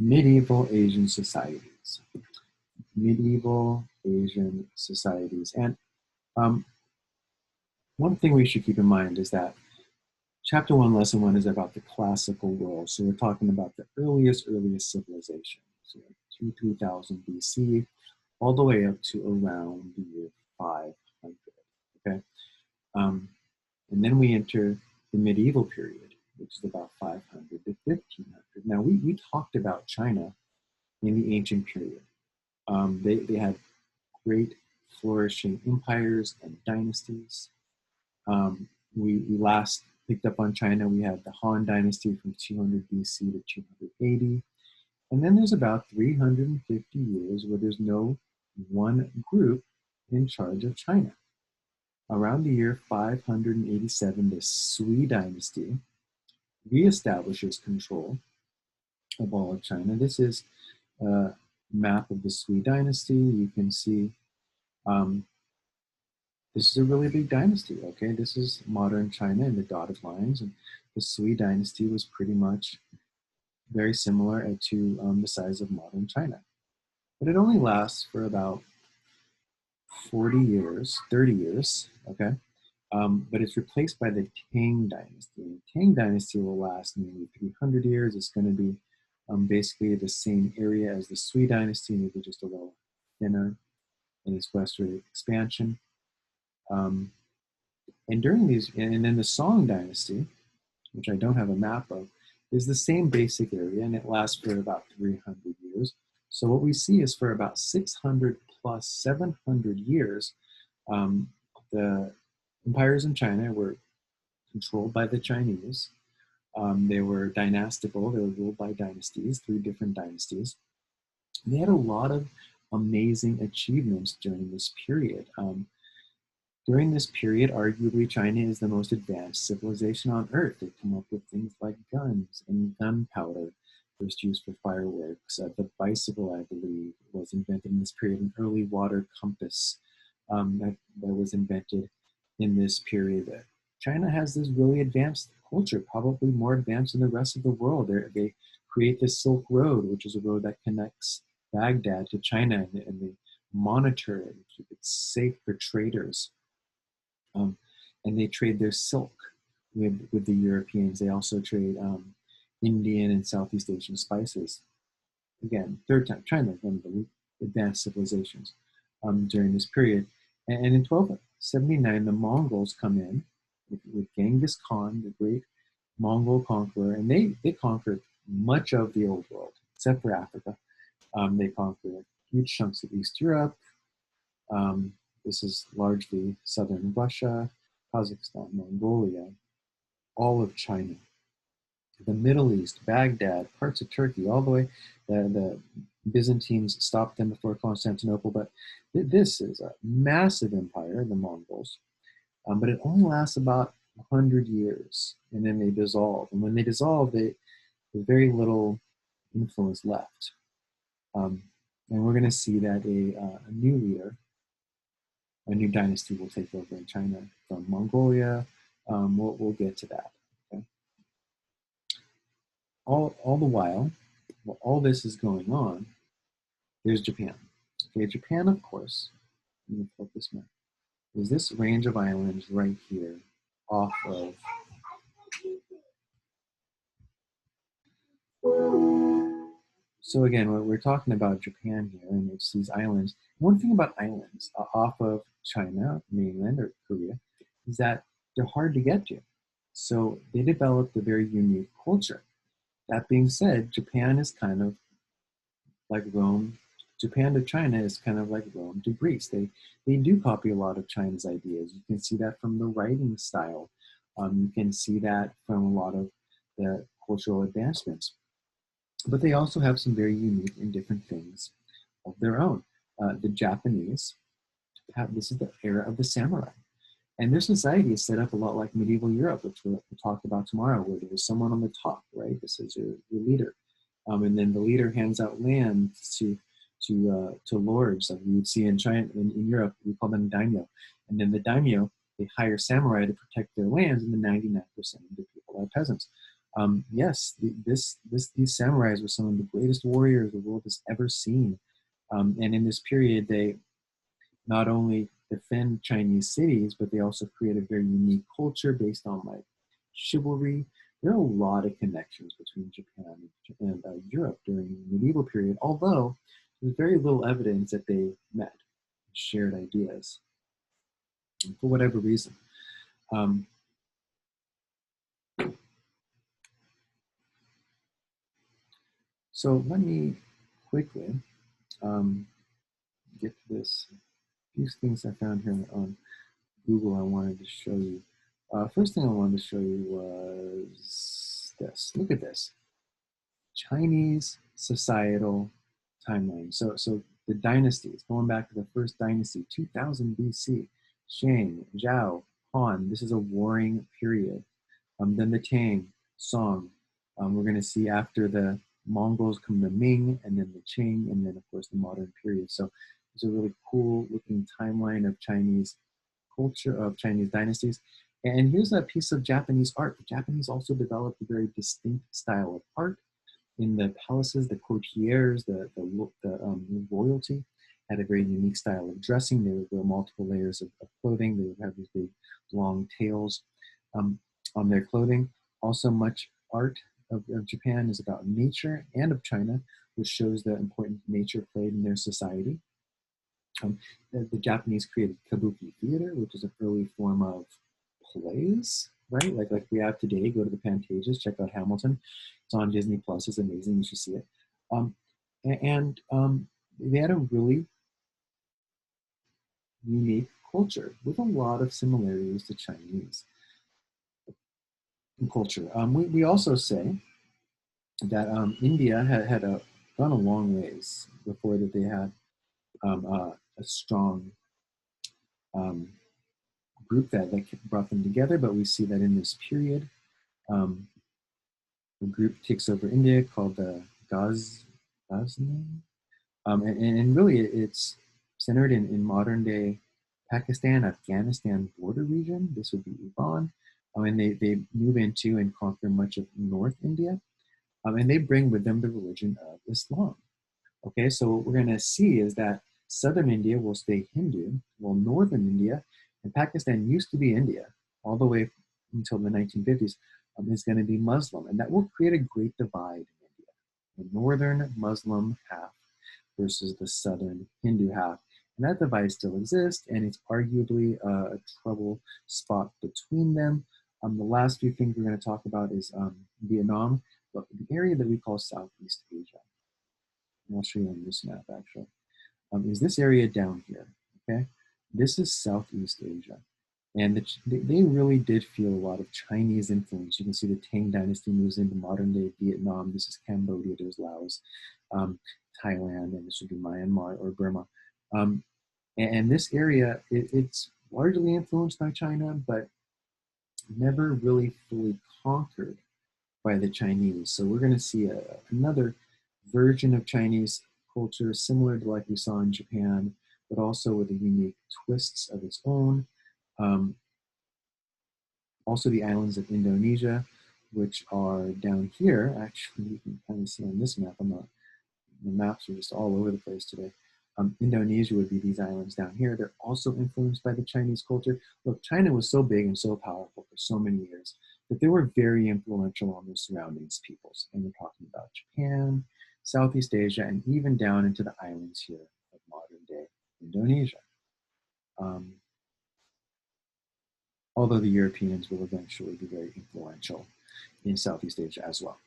medieval Asian societies. Medieval Asian societies. And one thing we should keep in mind is that Chapter 1, Lesson 1 is about the classical world. So we're talking about the earliest civilization. So 3000 BC, all the way up to around the year 500, okay? And then we enter the medieval period, which is about 500 to 1500. Now, we talked about China in the ancient period. They had great flourishing empires and dynasties. We last picked up on China. We had the Han Dynasty from 200 BC to 280. And then there's about 350 years where there's no one group in charge of China. Around the year 587, the Sui Dynasty reestablishes control of all of China. This is a map of the Sui Dynasty. You can see this is a really big dynasty, okay? This is modern China in the dotted lines, and the Sui Dynasty was pretty much very similar to the size of modern China. But it only lasts for about 40 years, 30 years, okay? But it's replaced by the Tang Dynasty. And the Tang Dynasty will last maybe 300 years. It's going to be basically the same area as the Sui Dynasty, maybe just a little thinner in its westward expansion. And during these, and then the Song Dynasty, which I don't have a map of, is the same basic area, and it lasts for about 300 years. So what we see is for about 600 plus 700 years, the empires in China were controlled by the Chinese. They were dynastical. They were ruled by dynasties, 3 different dynasties. They had a lot of amazing achievements during this period. During this period, arguably, China is the most advanced civilization on Earth. They come up with things like guns and gunpowder, first used for fireworks. The bicycle, I believe, was invented in this period. An early water compass that was invented in this period. China has this really advanced culture, probably more advanced than the rest of the world. They create the Silk Road, which is a road that connects Baghdad to China, and they monitor it and keep it safe for traders. And they trade their silk with the Europeans. They also trade Indian and Southeast Asian spices. Again, third time, China is one of the advanced civilizations during this period. And in 1279, the Mongols come in with Genghis Khan, the great Mongol conqueror, and they conquered much of the old world, except for Africa. They conquered huge chunks of East Europe. This is largely southern Russia, Kazakhstan, Mongolia, all of China, the Middle East, Baghdad, parts of Turkey, all the way. The Byzantines stopped them before Constantinople, but this is a massive empire, the Mongols. But it only lasts about 100 years, and then they dissolve. And when they dissolve, there's very little influence left. And we're going to see that a new leader, a new dynasty will take over in China from Mongolia. We'll get to that. Okay? All the while all this is going on, there's Japan. Okay, Japan, of course, let me flip this map, is this range of islands right here off of So again, we're talking about Japan here, and it's these islands. One thing about islands off of China, mainland, or Korea, is that they're hard to get to. So they developed a very unique culture. That being said, Japan is kind of like Rome. Japan to China is kind of like Rome to Greece. They do copy a lot of China's ideas. You can see that from the writing style. You can see that from a lot of the cultural advancements. But they also have some very unique and different things of their own. The Japanese this is the era of the samurai. And their society is set up a lot like medieval Europe, which we'll talk about tomorrow, where there's someone on the top, right? This is your leader. And then the leader hands out land to lords, like you would see in China, in Europe, we call them daimyo. And then the daimyo, they hire samurai to protect their lands, and the 99% of the people are peasants. Yes, these samurais were some of the greatest warriors the world has ever seen. And in this period, they not only defend Chinese cities, but they also create a very unique culture based on like chivalry. There are a lot of connections between Japan and Europe during the medieval period, although there's very little evidence that they met, shared ideas, for whatever reason. Um, so let me quickly get to this. Few things I found here on Google I wanted to show you. First thing I wanted to show you was this. Look at this. Chinese societal timeline. So the dynasties, going back to the first dynasty, 2000 BC, Shang, Zhao, Han, this is a warring period. Then the Tang, Song. We're going to see after the Mongols come the Ming, and then the Qing, and then of course the modern period. So it's a really cool looking timeline of Chinese culture, of Chinese dynasties. And here's a piece of Japanese art. The Japanese also developed a very distinct style of art in the palaces. The courtiers, the royalty had a very unique style of dressing. They would wear multiple layers of clothing. They would have these big long tails on their clothing. Also, much art of Japan is about nature, and of China, which shows the importance nature played in their society. The Japanese created kabuki theater, which is an early form of plays, right? Like we have today. Go to the Pantages, check out Hamilton. It's on Disney Plus. It's amazing. You should see it. They had a really unique culture with a lot of similarities to Chinese culture. We also say that India had gone a long ways before that they had a strong um, group that brought them together. But we see that in this period, um, a group takes over India called the Ghazni. And really it's centered in modern day Pakistan, Afghanistan border region. This would be Iran. And they move into and conquer much of North India. And they bring with them the religion of Islam. Okay, so what we're going to see is that southern India will stay Hindu, while northern India, and Pakistan used to be India all the way until the 1950s, is going to be Muslim. And that will create a great divide in India. The northern Muslim half versus the southern Hindu half. And that divide still exists, and it's arguably a trouble spot between them. The last few things we're going to talk about is Vietnam, but the area that we call Southeast Asia. And I'll show you on this map actually. Is this area down here, okay? This is Southeast Asia. And they really did feel a lot of Chinese influence. You can see the Tang Dynasty moves into modern day Vietnam. This is Cambodia, there's Laos, Thailand, and this would be Myanmar or Burma. And this area, it's largely influenced by China, but never really fully conquered by the Chinese. So we're going to see another version of Chinese culture, similar to like we saw in Japan, but also with a unique twists of its own. Also the islands of Indonesia, which are down here. Actually, you can kind of see on this map. The maps are just all over the place today. Indonesia would be these islands down here. They're also influenced by the Chinese culture. Look, China was so big and so powerful for so many years that they were very influential on their surroundings peoples. And we're talking about Japan, Southeast Asia, and even down into the islands here of modern day Indonesia. Although the Europeans will eventually be very influential in Southeast Asia as well.